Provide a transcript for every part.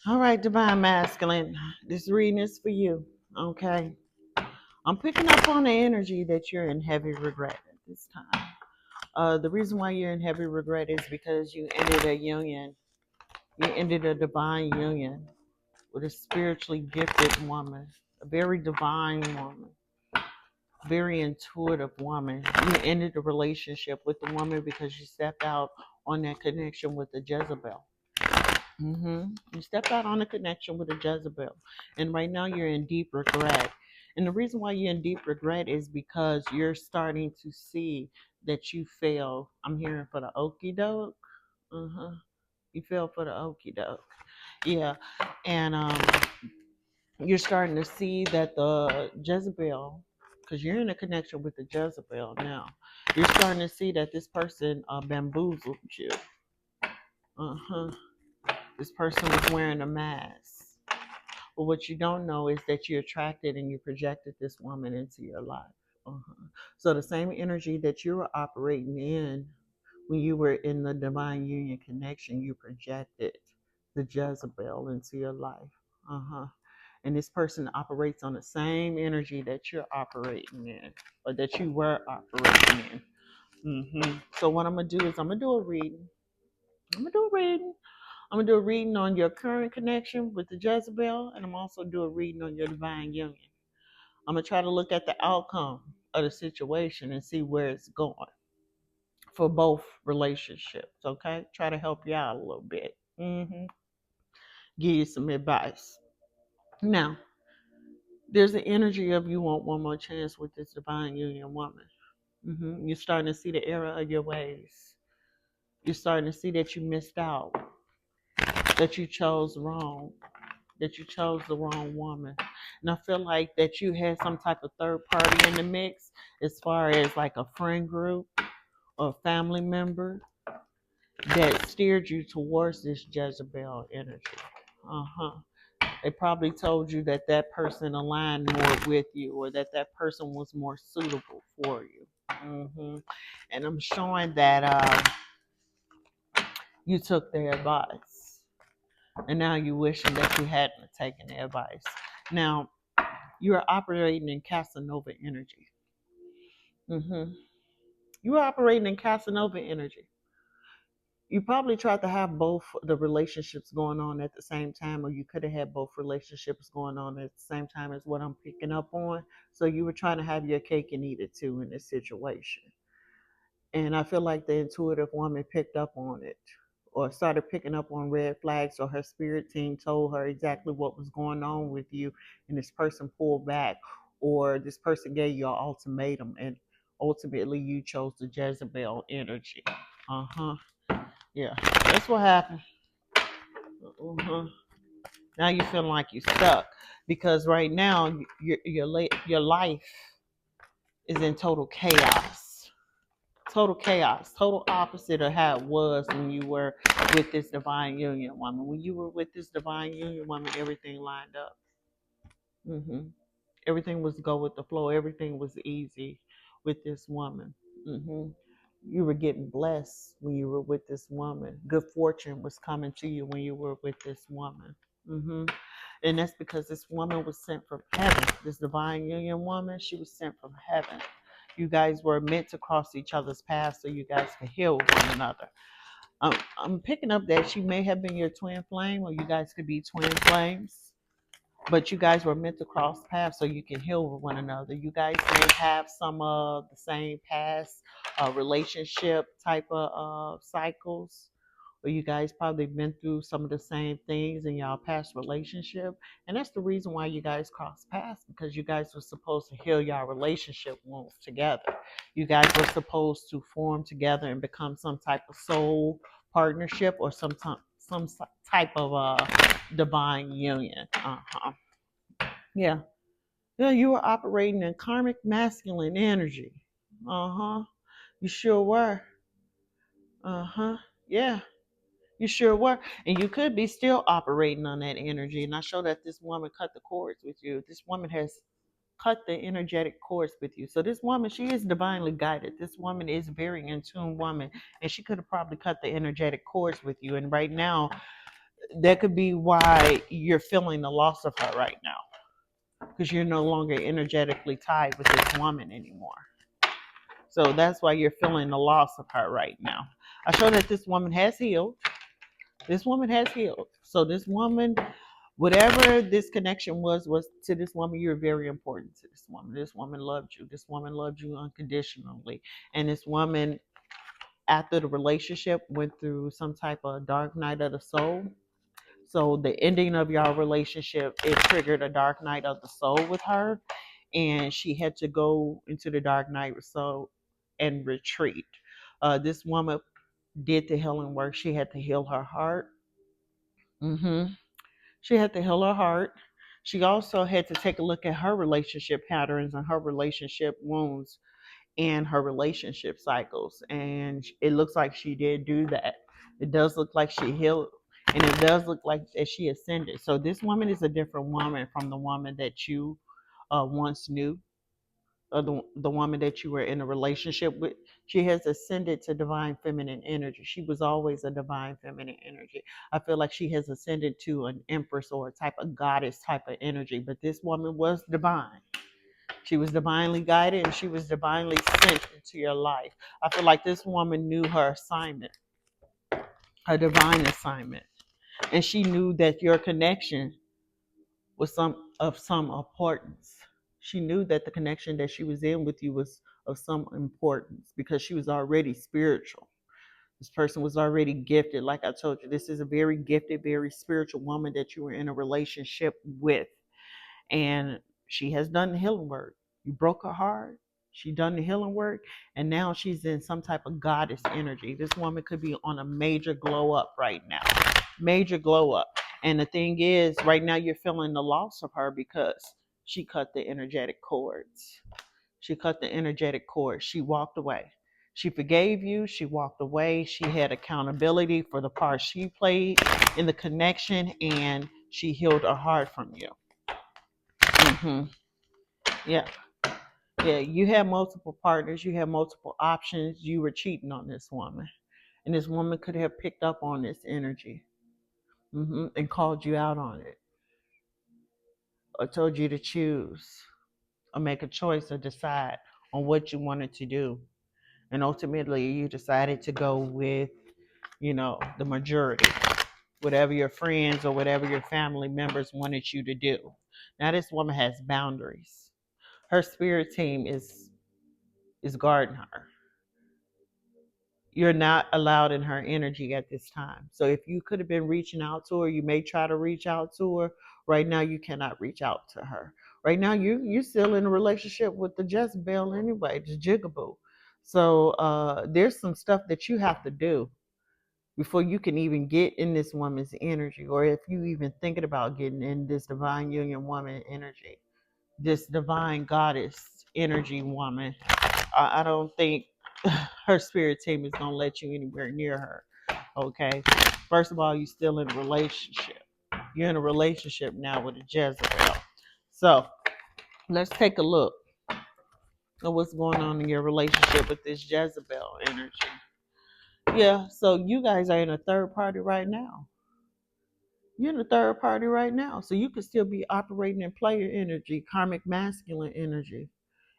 All right, Divine Masculine. This reading is for you. Okay. I'm picking up on the energy that you're in heavy regret at this time. The reason why you're in heavy regret is because you ended a union. You ended a divine union with a spiritually gifted woman, a very divine woman, very intuitive woman. You ended a relationship with the woman because you stepped out on that connection with the Jezebel. You stepped out on a connection with a Jezebel, and right now you're in deep regret. And the reason why you're in deep regret is because you're starting to see that you failed. I'm hearing for the okie doke. Uh-huh. You fell for the okie doke. Yeah, and you're starting to see that the Jezebel, because you're in a connection with the Jezebel now, you're starting to see that this person bamboozled you. Uh-huh. This person was wearing a mask. But what you don't know is that you attracted and you projected this woman into your life. So the same energy that you were operating in when you were in the divine union connection, you projected the Jezebel into your life. Uh-huh. And this person operates on the same energy that you're operating in, or that you were operating in. So what I'm gonna do is I'm gonna do a reading. I'm gonna do a reading. I'm gonna do a reading on your current connection with the Jezebel, and I'm also do a reading on your divine union. I'm gonna try to look at the outcome of the situation and see where it's going for both relationships. Okay, try to help you out a little bit. Give you some advice. Now, there's an energy of you want one more chance with this divine union woman. You're starting to see the error of your ways. You're starting to see that you missed out, that you chose wrong, that you chose the wrong woman. And I feel like that you had some type of third party in the mix as far as like a friend group or a family member that steered you towards this Jezebel energy. Uh-huh. They probably told you that that person aligned more with you or that that person was more suitable for you. And I'm showing that you took their advice. And now you're wishing that you hadn't taken their advice. Now, you are operating in Casanova energy. hmm You are operating in Casanova energy. You probably tried to have both the relationships going on at the same time, or you could have had both relationships going on at the same time, is what I'm picking up on. So you were trying to have your cake and eat it too in this situation. And I feel like the intuitive woman picked up on it or started picking up on red flags, or her spirit team told her exactly what was going on with you, and this person pulled back, or this person gave you an ultimatum, and ultimately you chose the Jezebel energy. Uh-huh. Yeah, that's what happened. Uh-huh. Now you feel like you stuck because right now your life is in total chaos. Total chaos, total opposite of how it was when you were with this divine union woman. When you were with this divine union woman, everything lined up. hmm Everything was go with the flow. Everything was easy with this woman. hmm You were getting blessed when you were with this woman. Good fortune was coming to you when you were with this woman. hmm And that's because this woman was sent from heaven. This divine union woman, she was sent from heaven. You guys were meant to cross each other's paths so you guys could heal one another. I'm picking up that she may have been your twin flame, or you guys could be twin flames, but you guys were meant to cross paths so you can heal with one another. You guys may have some of the same past relationship type of cycles, or you guys probably been through some of the same things in y'all past relationship, and that's the reason why you guys cross paths, because you guys were supposed to heal y'all relationship wounds together. You guys were supposed to form together and become some type of soul partnership, or some type of divine union. Yeah. Yeah, you were operating in karmic masculine energy. Uh-huh. You sure were. Uh-huh. Yeah. You sure were. And you could be still operating on that energy. And I show that this woman cut the cords with you. This woman has cut the energetic cords with you. So this woman, she is divinely guided. This woman is a very in tune woman. And she could have probably cut the energetic cords with you. And right now, that could be why you're feeling the loss of her right now, because you're no longer energetically tied with this woman anymore. So that's why you're feeling the loss of her right now. I show that this woman has healed. This woman has healed. So this woman, whatever this connection was to this woman, you're very important to this woman. This woman loved you. This woman loved you unconditionally. And this woman, after the relationship, went through some type of dark night of the soul. So the ending of your relationship, it triggered a dark night of the soul with her, and she had to go into the dark night of the soul and retreat. This woman did the healing work. She had to heal her heart. She had to heal her heart. She also had to take a look at her relationship patterns and her relationship wounds and her relationship cycles. And it looks like she did do that. It does look like she healed, and it does look like that she ascended. So this woman is a different woman from the woman that you once knew, or the woman that you were in a relationship with. She has ascended to divine feminine energy. She was always a divine feminine energy. I feel like she has ascended to an empress or a type of goddess type of energy, but this woman was divine. She was divinely guided and she was divinely sent into your life. I feel like this woman knew her assignment, her divine assignment, and she knew that your connection was some importance. She knew that the connection that she was in with you was of some importance because she was already spiritual. This person was already gifted. Like I told you, this is a very gifted, very spiritual woman that you were in a relationship with. And she has done the healing work. You broke her heart. She done the healing work, and now she's in some type of goddess energy. This woman could be on a major glow up right now, major glow up. And the thing is, right now you're feeling the loss of her because she cut the energetic cords. She cut the energetic cord. She walked away. She forgave you. She walked away. She had accountability for the part she played in the connection, and she healed her heart from you. hmm Yeah. Yeah. You had multiple partners. You had multiple options. You were cheating on this woman. And this woman could have picked up on this energy, and called you out on it, or told you to choose, or make a choice, or decide on what you wanted to do. And ultimately, you decided to go with, the majority, whatever your friends or whatever your family members wanted you to do. Now, this woman has boundaries. Her spirit team is guarding her. You're not allowed in her energy at this time. So if you could have been reaching out to her, you may try to reach out to her. Right now, you cannot reach out to her. Right now, you're still in a relationship with the Jezebel anyway, the Jigaboo. So there's some stuff that you have to do before you can even get in this woman's energy, or if you even thinking about getting in this divine union woman energy, this divine goddess energy woman. I don't think her spirit team is going to let you anywhere near her. Okay. First of all, you're still in a relationship. You're in a relationship now with a Jezebel. So let's take a look at what's going on in your relationship with this Jezebel energy. Yeah. So you guys are in a third party right now. You're in a third party right now. So you could still be operating in player energy, karmic masculine energy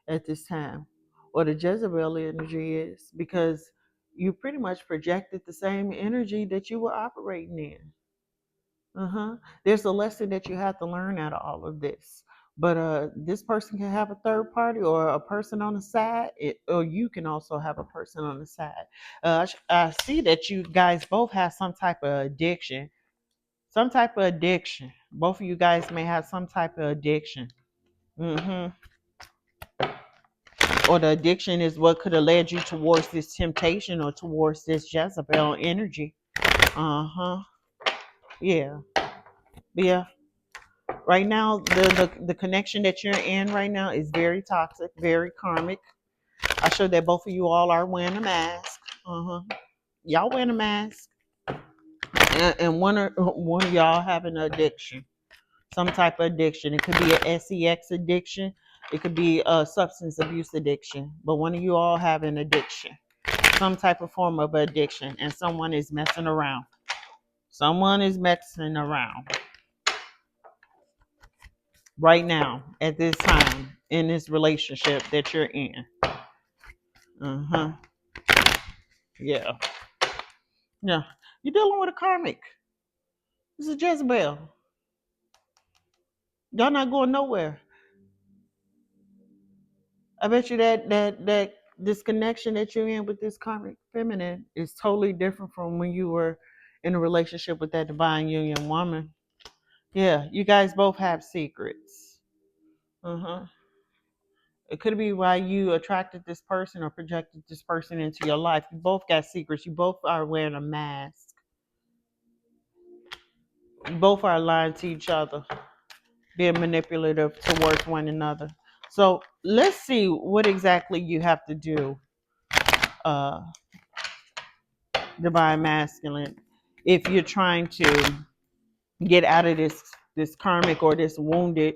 at this time, or the Jezebel energy is, because you pretty much projected the same energy that you were operating in. There's a lesson that you have to learn out of all of this. But this person can have a third party or a person on the side, or you can also have a person on the side. I see that you guys both have some type of addiction. Some type of addiction. Both of you guys may have some type of addiction. hmm Or the addiction is what could have led you towards this temptation or towards this Jezebel energy. Uh huh. Yeah. Yeah. Right now, the connection that you're in right now is very toxic, very karmic. I show that both of you all are wearing a mask. Y'all wearing a mask, and one of y'all have an addiction, some type of addiction. It could be a sex addiction. It could be a substance abuse addiction. But one of you all have an addiction, some type of form of addiction, and someone is messing around. Someone is messing around right now at this time in this relationship that you're in. Uh-huh. Yeah. Yeah. You're dealing with a karmic. This is Jezebel. Y'all not going nowhere. I bet you that this connection that you're in with this karmic feminine is totally different from when you were in a relationship with that divine union woman. Yeah, you guys both have secrets. Uh-huh. It could be why you attracted this person or projected this person into your life. You both got secrets. You both are wearing a mask. You both are aligned to each other, being manipulative towards one another. So let's see what exactly you have to do, uh, divine masculine, if you're trying to get out of this karmic or this wounded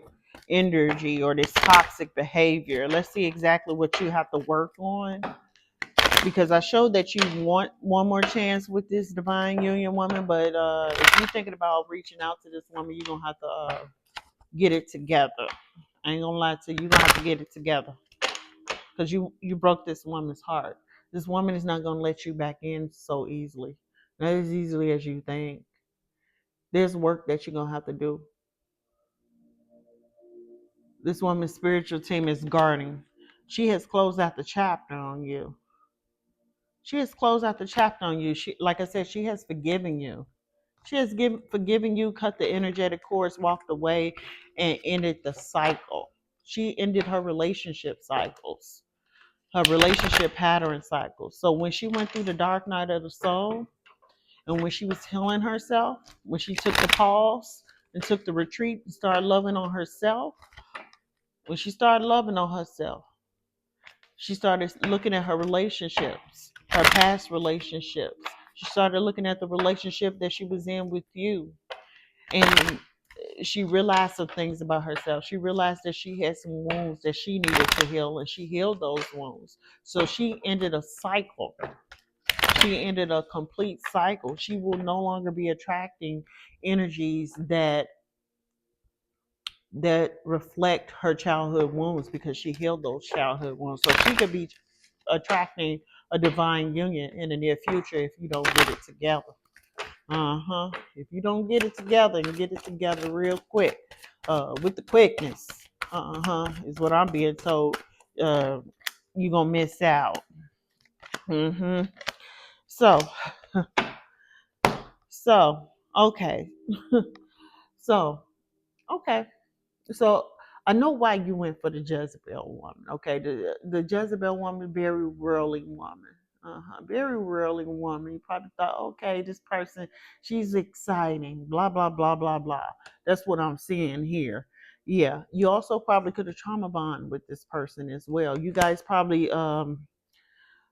energy or this toxic behavior. Let's see exactly what you have to work on, because I showed that you want one more chance with this divine union woman, but if you're thinking about reaching out to this woman, you're gonna have to get it together. I ain't gonna lie to you, you're gonna have to get it together, because you broke this woman's heart. This woman is not gonna let you back in so easily, not as easily as you think. There's work that you're gonna have to do. This woman's spiritual team is guarding. She has closed out the chapter on you. She has closed out the chapter on you. She, like I said, she has forgiven you. She has forgiven you, cut the energetic cords, walked away, and ended the cycle. She ended her relationship cycles, her relationship pattern cycles. So when she went through the dark night of the soul, and when she was healing herself, when she took the pause and took the retreat and started loving on herself, when she started loving on herself, she started looking at her relationships, her past relationships. She started looking at the relationship that she was in with you. And she realized some things about herself. She realized that she had some wounds that she needed to heal, and she healed those wounds. So she ended a cycle. She ended a complete cycle. She will no longer be attracting energies that reflect her childhood wounds, because she healed those childhood wounds. So she could be attracting a divine union in the near future if you don't get it together. Uh-huh. If you don't get it together and get it together real quick, with the quickness, is what I'm being told, you're gonna miss out. Mm-hmm. So, so, okay. So, okay. So I know why you went for the Jezebel woman. Okay, the Jezebel woman, very worldly woman. Very worldly woman. You probably thought, okay, this person, she's exciting. Blah blah blah blah blah. That's what I'm seeing here. Yeah, you also probably could have trauma bond with this person as well. You guys probably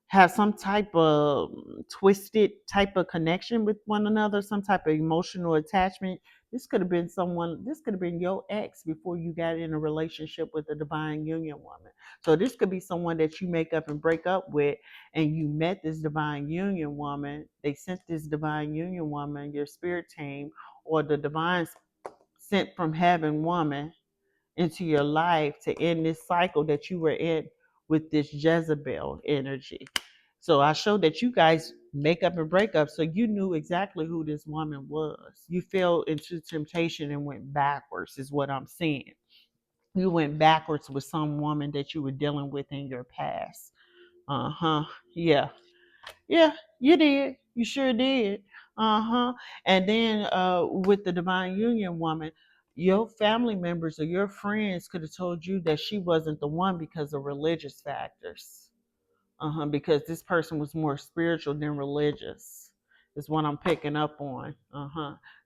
have some type of twisted type of connection with one another, some type of emotional attachment. This could have been someone, this could have been your ex before you got in a relationship with the divine union woman. So this could be someone that you make up and break up with, and you met this divine union woman. They sent this divine union woman, your spirit team, or the divine sent from heaven woman into your life to end this cycle that you were in with this Jezebel energy. So I showed that you guys make up and break up, so you knew exactly who this woman was. You fell into temptation and went backwards, is what I'm seeing. You went backwards with some woman that you were dealing with in your past. Uh-huh. Yeah. Yeah, you did. You sure did. Uh-huh. And then with the divine union woman, your family members or your friends could have told you that she wasn't the one because of religious factors. Because this person was more spiritual than religious, is what I'm picking up on.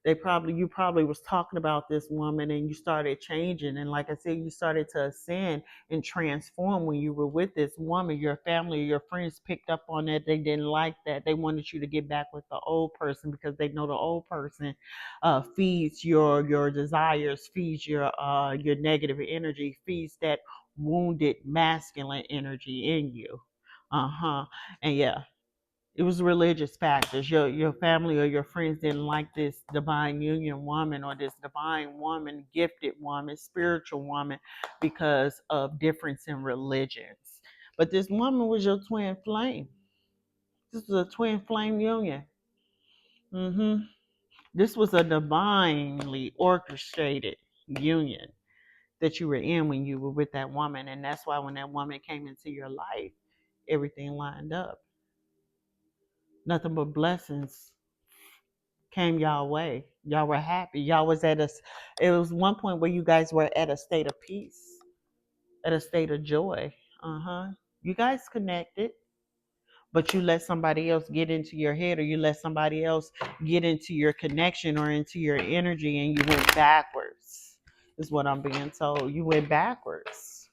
You probably was talking about this woman, and you started changing, and like I said, you started to ascend and transform when you were with this woman. Your family or your friends picked up on that. They didn't like that. They wanted you to get back with the old person, because they know the old person feeds your desires, feeds your negative energy, feeds that wounded masculine energy in you. Uh-huh. And yeah. It was religious factors. Your family or your friends didn't like this divine union woman or this divine woman, gifted woman, spiritual woman because of difference in religions. But this woman was your twin flame. This was a twin flame union. hmm This was a divinely orchestrated union that you were in when you were with that woman. And that's why when that woman came into your life, everything lined up. Nothing but blessings came y'all way. Y'all were happy. Y'all was at a, it was one point where you guys were at a state of peace, at a state of joy. Uh-huh. You guys connected, but you let somebody else get into your head, or you let somebody else get into your connection or into your energy, and you went backwards, is what I'm being told. You went backwards.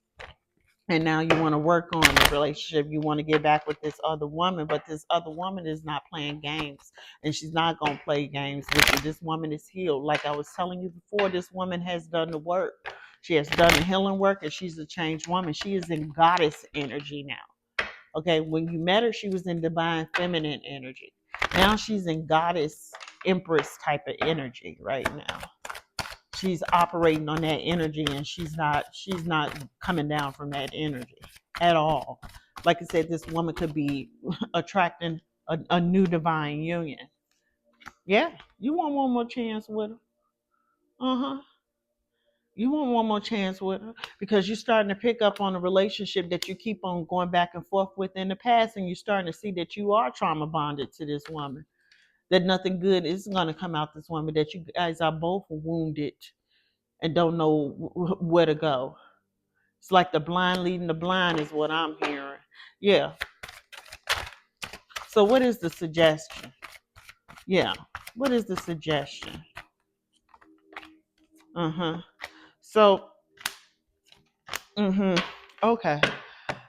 And now you want to work on the relationship. You want to get back with this other woman, but this other woman is not playing games, and she's not going to play games with you. This woman is healed. Like I was telling you before, this woman has done the work. She has done the healing work, and she's a changed woman. She is in goddess energy now. Okay, when you met her, she was in divine feminine energy. Now she's in goddess empress type of energy right now. She's operating on that energy, and she's not coming down from that energy at all. Like I said, this woman could be attracting a new divine union. Yeah, you want one more chance with her. Uh-huh. You want one more chance with her because you're starting to pick up on a relationship that you keep on going back and forth with in the past, and you're starting to see that you are trauma bonded to this woman, that nothing good is going to come out this woman, that you guys are both wounded and don't know where to go. It's like the blind leading the blind is what I'm hearing. Yeah. So what is the suggestion? Yeah. What is the suggestion? Uh-huh. So, okay.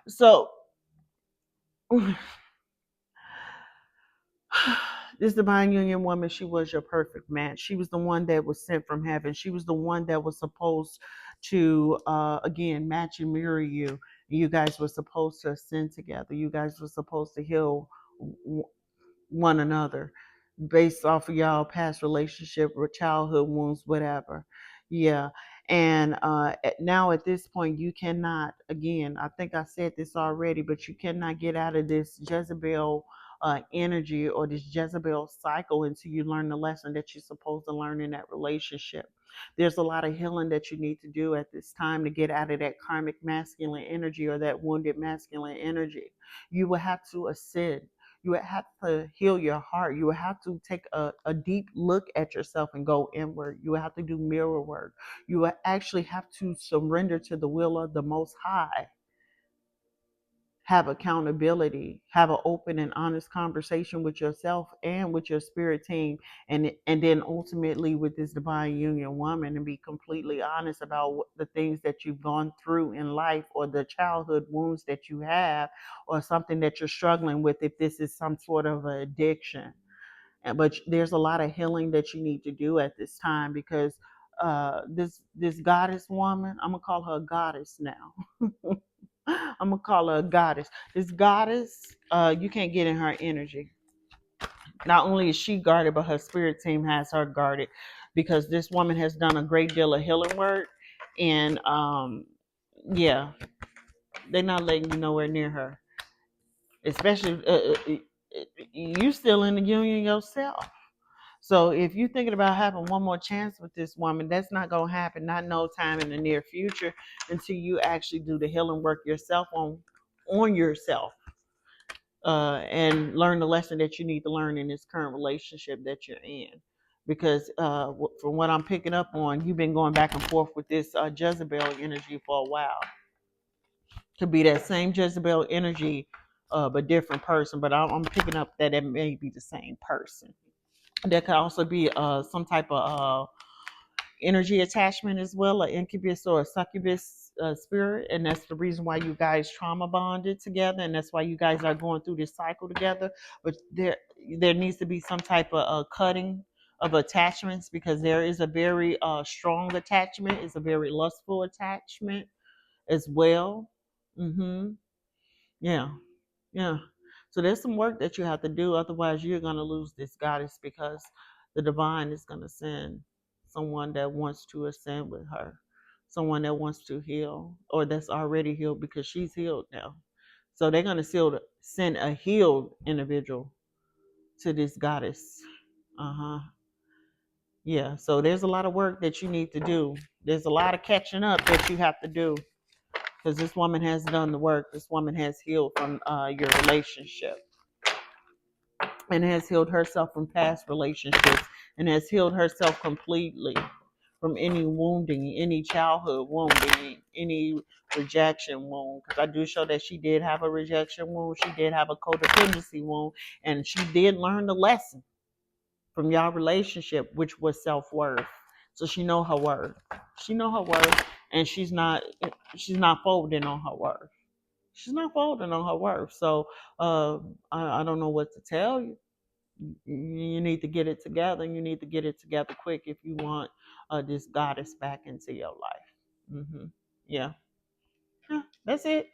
So this divine union woman, she was your perfect match. She was the one that was sent from heaven. She was the one that was supposed to again match and mirror you. You guys were supposed to ascend together. You guys were supposed to heal one another based off of y'all past relationship or childhood wounds, whatever. Yeah. And now at this point, you cannot, again, I think I said this already, but you cannot get out of this Jezebel energy or this Jezebel cycle until you learn the lesson that you're supposed to learn in that relationship. There's a lot of healing that you need to do at this time to get out of that karmic masculine energy or that wounded masculine energy. You will have to ascend. You would have to heal your heart. You would have to take a deep look at yourself and go inward. You would have to do mirror work. You would actually have to surrender to the will of the Most High, have accountability, have an open and honest conversation with yourself and with your spirit team, and then ultimately with this divine union woman, and be completely honest about the things that you've gone through in life, or the childhood wounds that you have, or something that you're struggling with, if this is some sort of addiction. But there's a lot of healing that you need to do at this time, because this goddess woman, I'm gonna call her a goddess now. I'm gonna call her a goddess. This goddess, you can't get in her energy. Not only is she guarded, but her spirit team has her guarded, because this woman has done a great deal of healing work, and yeah, they're not letting you nowhere near her. Especially, you still in the union yourself. So if you're thinking about having one more chance with this woman, that's not gonna happen. Not no time in the near future, until you actually do the healing work yourself on yourself, and learn the lesson that you need to learn in this current relationship that you're in. Because from what I'm picking up on, you've been going back and forth with this Jezebel energy for a while. Could be that same Jezebel energy, but different person. But I'm picking up that it may be the same person. There could also be some type of energy attachment as well, an incubus or a succubus spirit, and that's the reason why you guys trauma bonded together, and that's why you guys are going through this cycle together. But there needs to be some type of cutting of attachments, because there is a very strong attachment. It's a very lustful attachment as well. Yeah, yeah. So there's some work that you have to do. Otherwise, you're going to lose this goddess, because the divine is going to send someone that wants to ascend with her, someone that wants to heal, or that's already healed, because she's healed now. So they're going to send a healed individual to this goddess. Uh huh. Yeah. So there's a lot of work that you need to do. There's a lot of catching up that you have to do, because this woman has done the work. This woman has healed from your relationship, and has healed herself from past relationships, and has healed herself completely from any wounding, any childhood wounding, any rejection wound. Because I do show that she did have a rejection wound, she did have a codependency wound, and she did learn the lesson from y'all relationship, which was self-worth. So she know her worth. She know her worth, and she's not folding on her worth. She's not folding on her worth. So I don't know what to tell you. You need to get it together. You need to get it together quick if you want this goddess back into your life. Yeah. Yeah, that's it.